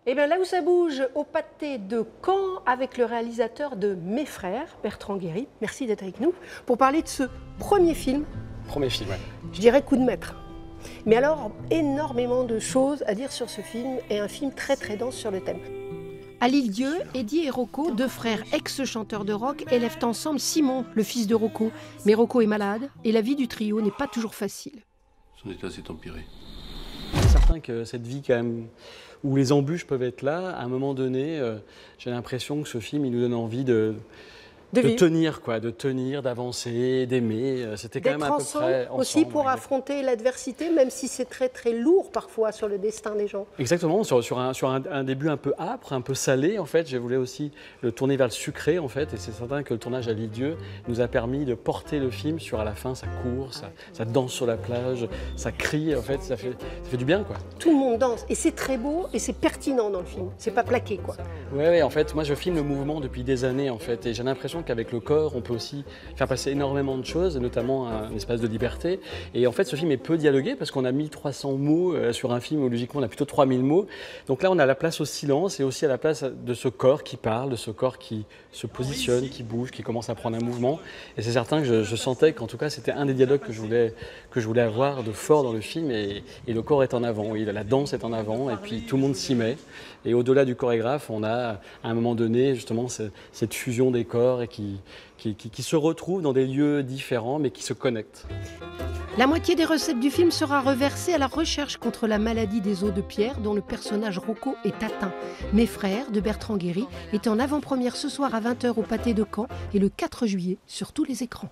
Et bien là où ça bouge, au pâté de Caen, avec le réalisateur de Mes Frères, Bertrand Guéry. Merci d'être avec nous pour parler de ce premier film. Premier film, ouais. Je dirais coup de maître. Mais alors, énormément de choses à dire sur ce film et un film très très dense sur le thème. À l'Île-Dieu, Eddie et Rocco, deux frères ex-chanteurs de rock, élèvent ensemble Simon, le fils de Rocco. Mais Rocco est malade et la vie du trio n'est pas toujours facile. Son état s'est empiré. C'est certain que cette vie quand même, où les embûches peuvent être là, à un moment donné, j'ai l'impression que ce film, il nous donne envie de tenir, quoi, de tenir, d'avancer, d'aimer. C'était quand même à peu près ensemble. Aussi pour affronter l'adversité, même si c'est très très lourd parfois sur le destin des gens. Exactement, sur un début un peu âpre, un peu salé en fait. Je voulais aussi le tourner vers le sucré en fait, et c'est certain que le tournage à l'Île-Dieu nous a permis de porter le film sur à la fin, ça court, ça danse sur la plage, ça crie en fait, ça fait du bien quoi. Tout le monde danse et c'est très beau et c'est pertinent dans le film, c'est pas plaqué quoi. Ouais, en fait, moi je filme le mouvement depuis des années en fait, et j'ai l'impression qu'avec le corps, on peut aussi faire passer énormément de choses, notamment un espace de liberté. Et en fait, ce film est peu dialogué parce qu'on a 1300 mots sur un film où logiquement on a plutôt 3000 mots. Donc là, on a la place au silence et aussi à la place de ce corps qui parle, de ce corps qui se positionne, qui bouge, qui commence à prendre un mouvement. Et c'est certain que je sentais qu'en tout cas, c'était un des dialogues que je voulais avoir de fort dans le film. Et le corps est en avant, oui, la danse est en avant, et puis tout le monde s'y met. Et au-delà du chorégraphe, on a à un moment donné justement cette fusion des corps et qui se retrouvent dans des lieux différents mais qui se connectent. La moitié des recettes du film sera reversée à la recherche contre la maladie des os de pierre dont le personnage Rocco est atteint. Mes Frères de Bertrand Guéry est en avant-première ce soir à 20 h au pâté de Caen et le 4 juillet sur tous les écrans.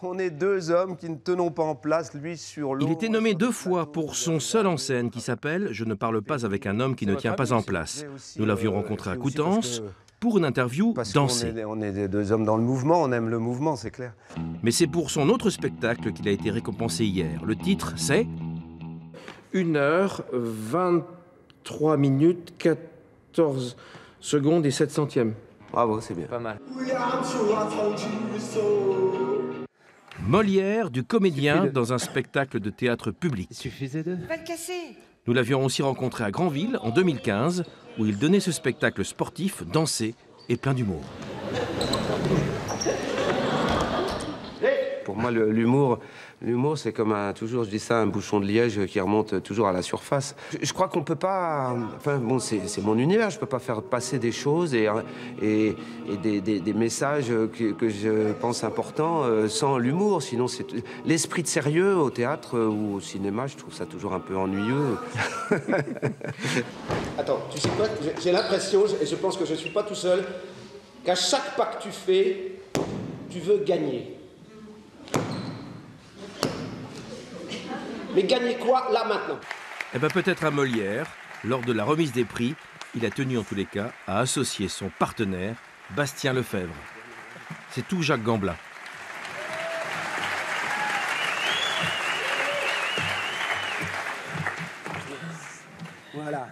On est deux hommes qui ne tenons pas en place, lui sur l'eau. Il était nommé 2 fois pour son seul en scène qui s'appelle « Je ne parle pas avec un homme qui ne tient pas en place ». Nous l'avions rencontré à Coutances pour une interview dansée. On est des deux hommes dans le mouvement, on aime le mouvement, c'est clair. Mais c'est pour son autre spectacle qu'il a été récompensé hier. Le titre, c'est 1 h 23 minutes 14 secondes et 7 centièmes. Bravo, c'est bien. Pas mal. Molière du comédien dans un spectacle de théâtre public. Il suffisait de... Va le casser. Nous l'avions aussi rencontré à Granville en 2015, où il donnait ce spectacle sportif, dansé et plein d'humour. Pour moi, l'humour, c'est comme toujours, je dis ça, un bouchon de liège qui remonte toujours à la surface. Je crois qu'on peut pas... Enfin, bon, c'est mon univers, je peux pas faire passer des choses et des messages que je pense importants sans l'humour. Sinon, c'est l'esprit de sérieux au théâtre ou au cinéma, je trouve ça toujours un peu ennuyeux. Attends, tu sais quoi? J'ai l'impression, et je pense que je ne suis pas tout seul, qu'à chaque pas que tu fais, tu veux gagner. Mais gagner quoi, là, maintenant? Eh bien, peut-être à Molière, lors de la remise des prix, il a tenu en tous les cas à associer son partenaire, Bastien Lefebvre. C'est tout Jacques Gamblin. Voilà.